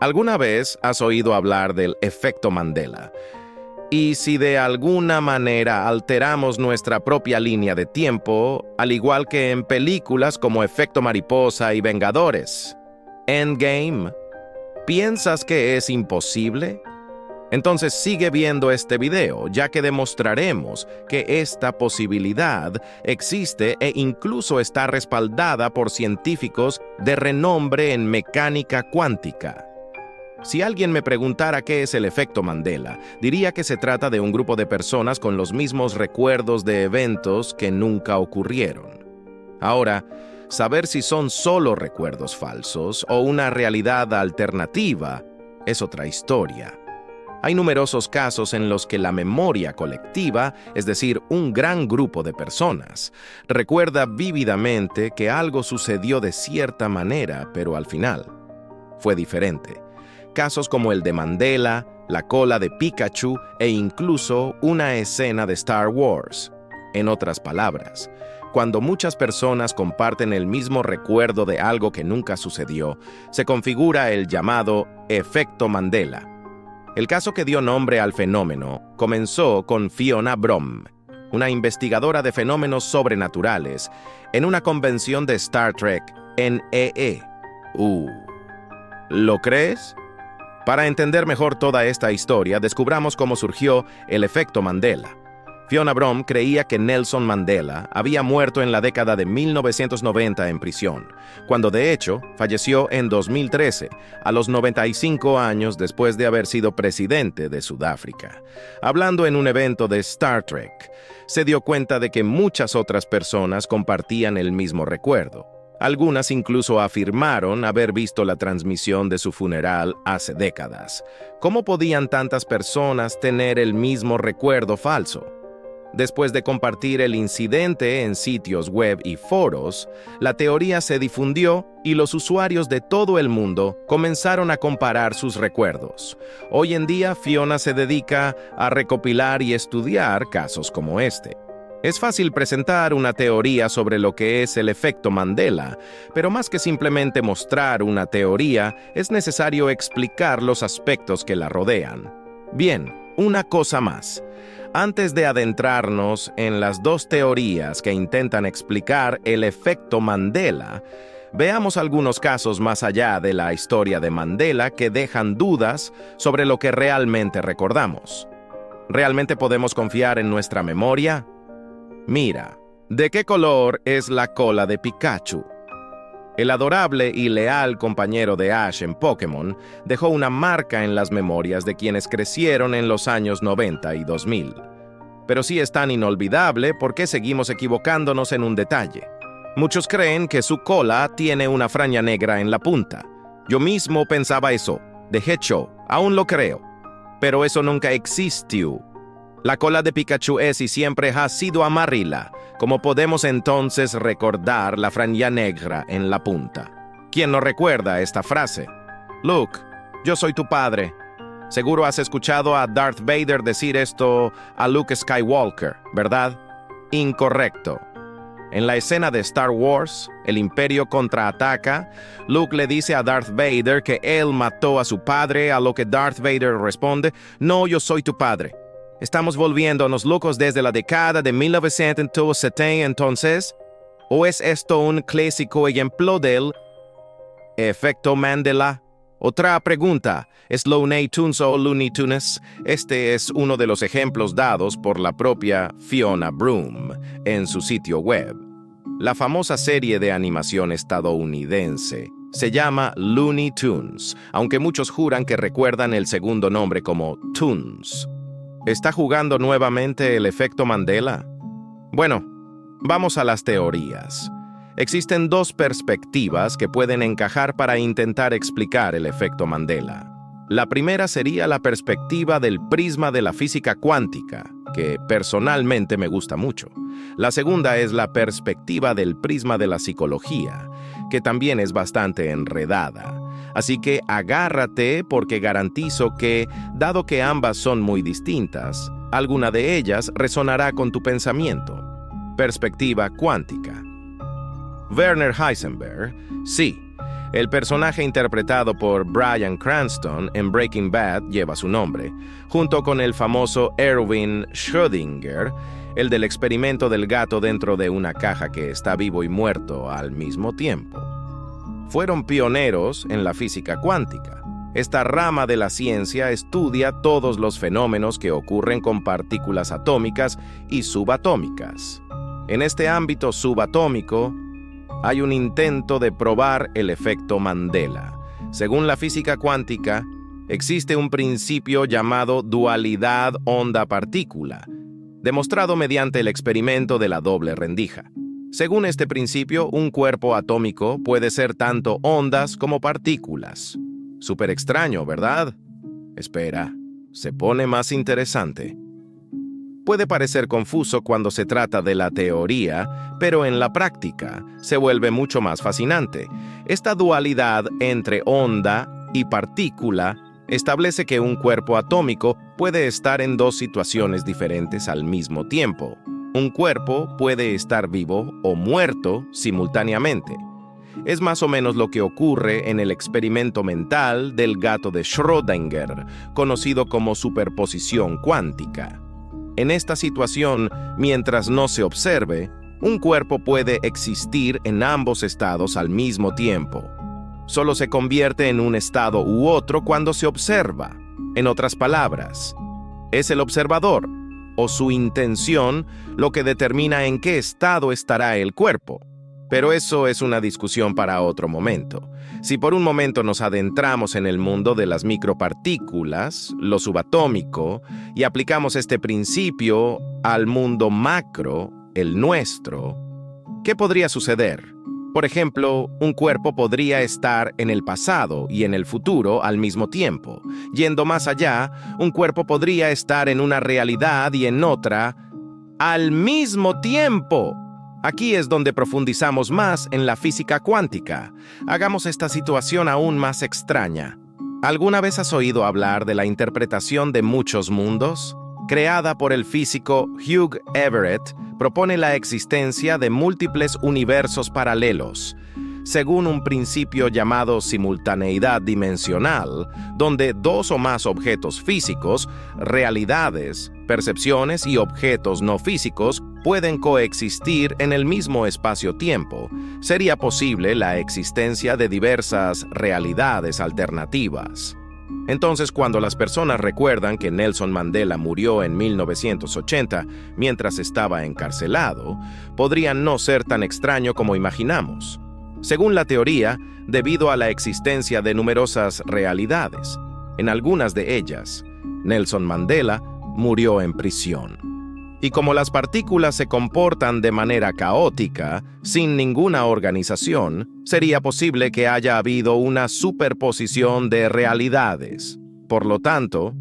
¿Alguna vez has oído hablar del efecto Mandela? Y si de alguna manera alteramos nuestra propia línea de tiempo, al igual que en películas como Efecto Mariposa y Vengadores, Endgame, ¿piensas que es imposible? Entonces sigue viendo este video, ya que demostraremos que esta posibilidad existe e incluso está respaldada por científicos de renombre en mecánica cuántica. Si alguien me preguntara qué es el efecto Mandela, diría que se trata de un grupo de personas con los mismos recuerdos de eventos que nunca ocurrieron. Ahora, saber si son solo recuerdos falsos o una realidad alternativa es otra historia. Hay numerosos casos en los que la memoria colectiva, es decir, un gran grupo de personas, recuerda vívidamente que algo sucedió de cierta manera, pero al final fue diferente. Casos como el de Mandela, la cola de Pikachu e incluso una escena de Star Wars. En otras palabras, cuando muchas personas comparten el mismo recuerdo de algo que nunca sucedió, se configura el llamado efecto Mandela. El caso que dio nombre al fenómeno comenzó con Fiona Brom, una investigadora de fenómenos sobrenaturales, en una convención de Star Trek en EE. ¿Lo crees? Para entender mejor toda esta historia, descubramos cómo surgió el efecto Mandela. Fiona Brom creía que Nelson Mandela había muerto en la década de 1990 en prisión, cuando de hecho falleció en 2013, a los 95 años después de haber sido presidente de Sudáfrica. Hablando en un evento de Star Trek, se dio cuenta de que muchas otras personas compartían el mismo recuerdo. Algunas incluso afirmaron haber visto la transmisión de su funeral hace décadas. ¿Cómo podían tantas personas tener el mismo recuerdo falso? Después de compartir el incidente en sitios web y foros, la teoría se difundió y los usuarios de todo el mundo comenzaron a comparar sus recuerdos. Hoy en día, Fiona se dedica a recopilar y estudiar casos como este. Es fácil presentar una teoría sobre lo que es el efecto Mandela, pero más que simplemente mostrar una teoría, es necesario explicar los aspectos que la rodean. Bien, una cosa más. Antes de adentrarnos en las dos teorías que intentan explicar el efecto Mandela, veamos algunos casos más allá de la historia de Mandela que dejan dudas sobre lo que realmente recordamos. ¿Realmente podemos confiar en nuestra memoria? Mira, ¿de qué color es la cola de Pikachu? El adorable y leal compañero de Ash en Pokémon dejó una marca en las memorias de quienes crecieron en los años 90 y 2000. Pero si es tan inolvidable, ¿por qué seguimos equivocándonos en un detalle? Muchos creen que su cola tiene una franja negra en la punta. Yo mismo pensaba eso. De hecho, aún lo creo. Pero eso nunca existió. La cola de Pikachu es y siempre ha sido amarilla. ¿Cómo podemos entonces recordar la franja negra en la punta? ¿Quién no recuerda esta frase? Luke, yo soy tu padre. Seguro has escuchado a Darth Vader decir esto a Luke Skywalker, ¿verdad? Incorrecto. En la escena de Star Wars, el Imperio contraataca, Luke le dice a Darth Vader que él mató a su padre, a lo que Darth Vader responde, no, yo soy tu padre. ¿Estamos volviéndonos locos desde la década de 1970 entonces? ¿O es esto un clásico ejemplo del efecto Mandela? Otra pregunta, ¿es Looney Tunes o Looney Tunes? Este es uno de los ejemplos dados por la propia Fiona Brom en su sitio web. La famosa serie de animación estadounidense se llama Looney Tunes, aunque muchos juran que recuerdan el segundo nombre como Toons. ¿Está jugando nuevamente el efecto Mandela? Bueno, vamos a las teorías. Existen dos perspectivas que pueden encajar para intentar explicar el efecto Mandela. La primera sería la perspectiva del prisma de la física cuántica, que personalmente me gusta mucho. La segunda es la perspectiva del prisma de la psicología, que también es bastante enredada. Así que agárrate porque garantizo que, dado que ambas son muy distintas, alguna de ellas resonará con tu pensamiento. Perspectiva cuántica. Werner Heisenberg, sí, El personaje interpretado por Bryan Cranston en Breaking Bad lleva su nombre, junto con el famoso Erwin Schrödinger, el del experimento del gato dentro de una caja que está vivo y muerto al mismo tiempo. Fueron pioneros en la física cuántica. Esta rama de la ciencia estudia todos los fenómenos que ocurren con partículas atómicas y subatómicas. En este ámbito subatómico, hay un intento de probar el efecto Mandela. Según la física cuántica, existe un principio llamado dualidad onda-partícula, demostrado mediante el experimento de la doble rendija. Según este principio, un cuerpo atómico puede ser tanto ondas como partículas. Súper extraño, ¿verdad? Espera, se pone más interesante. Puede parecer confuso cuando se trata de la teoría, pero en la práctica se vuelve mucho más fascinante. Esta dualidad entre onda y partícula establece que un cuerpo atómico puede estar en dos situaciones diferentes al mismo tiempo. Un cuerpo puede estar vivo o muerto simultáneamente. Es más o menos lo que ocurre en el experimento mental del gato de Schrödinger, conocido como superposición cuántica. En esta situación, mientras no se observe, un cuerpo puede existir en ambos estados al mismo tiempo. Solo se convierte en un estado u otro cuando se observa. En otras palabras, es el observador o su intención lo que determina en qué estado estará el cuerpo. Pero eso es una discusión para otro momento. Si por un momento nos adentramos en el mundo de las micropartículas, lo subatómico, y aplicamos este principio al mundo macro, el nuestro, ¿qué podría suceder? Por ejemplo, un cuerpo podría estar en el pasado y en el futuro al mismo tiempo. Yendo más allá, un cuerpo podría estar en una realidad y en otra al mismo tiempo. Aquí es donde profundizamos más en la física cuántica. Hagamos esta situación aún más extraña. ¿Alguna vez has oído hablar de la interpretación de muchos mundos? Creada por el físico Hugh Everett, propone la existencia de múltiples universos paralelos, según un principio llamado simultaneidad dimensional, donde dos o más objetos físicos, realidades, percepciones y objetos no físicos pueden coexistir en el mismo espacio-tiempo. Sería posible la existencia de diversas realidades alternativas. Entonces, cuando las personas recuerdan que Nelson Mandela murió en 1980 mientras estaba encarcelado, podría no ser tan extraño como imaginamos. Según la teoría, debido a la existencia de numerosas realidades, en algunas de ellas, Nelson Mandela murió en prisión. Y como las partículas se comportan de manera caótica, sin ninguna organización, sería posible que haya habido una superposición de realidades. Por lo tanto,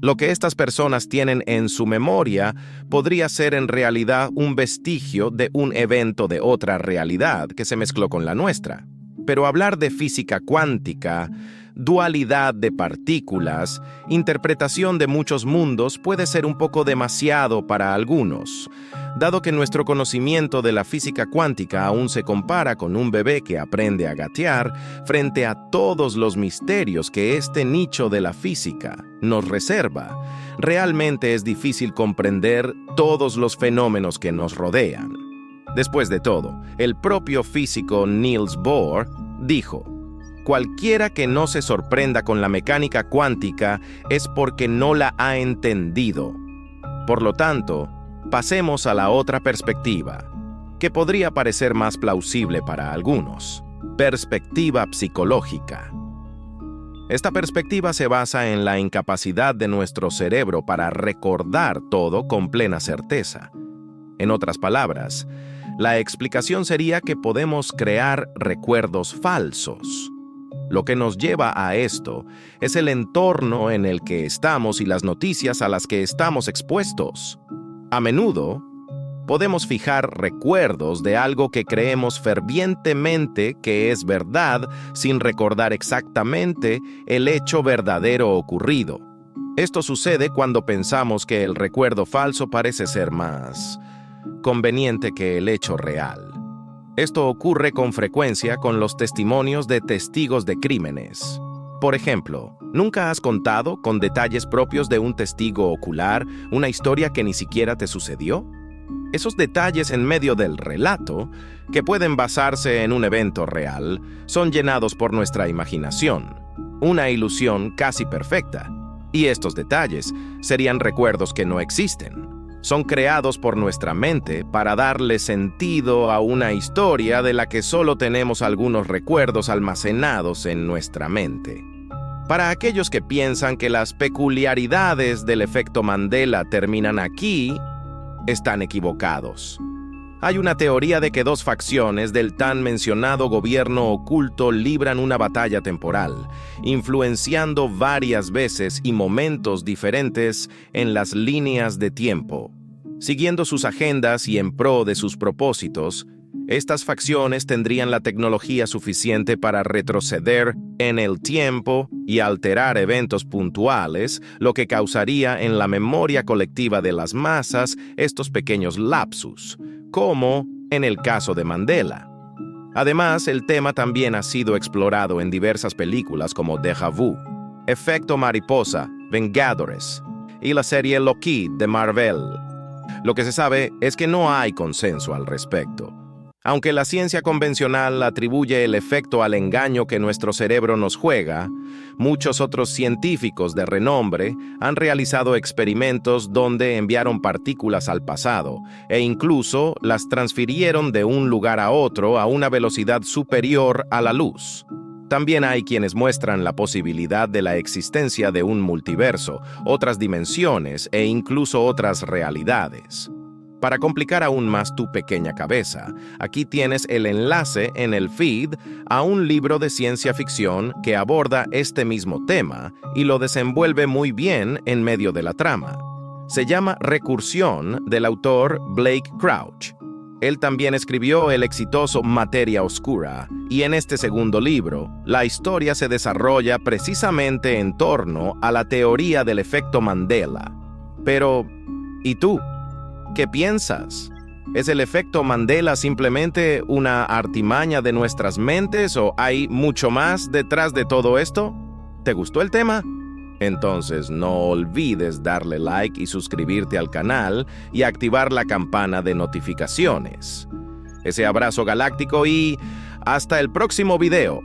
lo que estas personas tienen en su memoria podría ser en realidad un vestigio de un evento de otra realidad que se mezcló con la nuestra. Pero hablar de física cuántica, dualidad de partículas, interpretación de muchos mundos puede ser un poco demasiado para algunos, dado que nuestro conocimiento de la física cuántica aún se compara con un bebé que aprende a gatear frente a todos los misterios que este nicho de la física nos reserva. Realmente es difícil comprender todos los fenómenos que nos rodean. Después de todo, el propio físico Niels Bohr dijo: cualquiera que no se sorprenda con la mecánica cuántica es porque no la ha entendido. Por lo tanto, pasemos a la otra perspectiva, que podría parecer más plausible para algunos: perspectiva psicológica. Esta perspectiva se basa en la incapacidad de nuestro cerebro para recordar todo con plena certeza. En otras palabras, la explicación sería que podemos crear recuerdos falsos. Lo que nos lleva a esto es el entorno en el que estamos y las noticias a las que estamos expuestos. A menudo, podemos fijar recuerdos de algo que creemos fervientemente que es verdad sin recordar exactamente el hecho verdadero ocurrido. Esto sucede cuando pensamos que el recuerdo falso parece ser más conveniente que el hecho real. Esto ocurre con frecuencia con los testimonios de testigos de crímenes. Por ejemplo, ¿nunca has contado con detalles propios de un testigo ocular una historia que ni siquiera te sucedió? Esos detalles en medio del relato, que pueden basarse en un evento real, son llenados por nuestra imaginación, una ilusión casi perfecta. Y estos detalles serían recuerdos que no existen. Son creados por nuestra mente para darle sentido a una historia de la que solo tenemos algunos recuerdos almacenados en nuestra mente. Para aquellos que piensan que las peculiaridades del efecto Mandela terminan aquí, están equivocados. Hay una teoría de que dos facciones del tan mencionado gobierno oculto libran una batalla temporal, influenciando varias veces y momentos diferentes en las líneas de tiempo. Siguiendo sus agendas y en pro de sus propósitos, estas facciones tendrían la tecnología suficiente para retroceder en el tiempo y alterar eventos puntuales, lo que causaría en la memoria colectiva de las masas estos pequeños lapsus, como en el caso de Mandela. Además, el tema también ha sido explorado en diversas películas como Déjà Vu, Efecto Mariposa, Vengadores y la serie Loki de Marvel. Lo que se sabe es que no hay consenso al respecto. Aunque la ciencia convencional atribuye el efecto al engaño que nuestro cerebro nos juega, muchos otros científicos de renombre han realizado experimentos donde enviaron partículas al pasado e incluso las transfirieron de un lugar a otro a una velocidad superior a la luz. También hay quienes muestran la posibilidad de la existencia de un multiverso, otras dimensiones e incluso otras realidades. Para complicar aún más tu pequeña cabeza, aquí tienes el enlace en el feed a un libro de ciencia ficción que aborda este mismo tema y lo desenvuelve muy bien en medio de la trama. Se llama Recursión, del autor Blake Crouch. Él también escribió el exitoso Materia Oscura, y en este segundo libro, la historia se desarrolla precisamente en torno a la teoría del efecto Mandela. Pero, ¿y tú? ¿Qué piensas? ¿Es el efecto Mandela simplemente una artimaña de nuestras mentes o hay mucho más detrás de todo esto? ¿Te gustó el tema? Entonces no olvides darle like y suscribirte al canal y activar la campana de notificaciones. Ese abrazo galáctico y hasta el próximo video.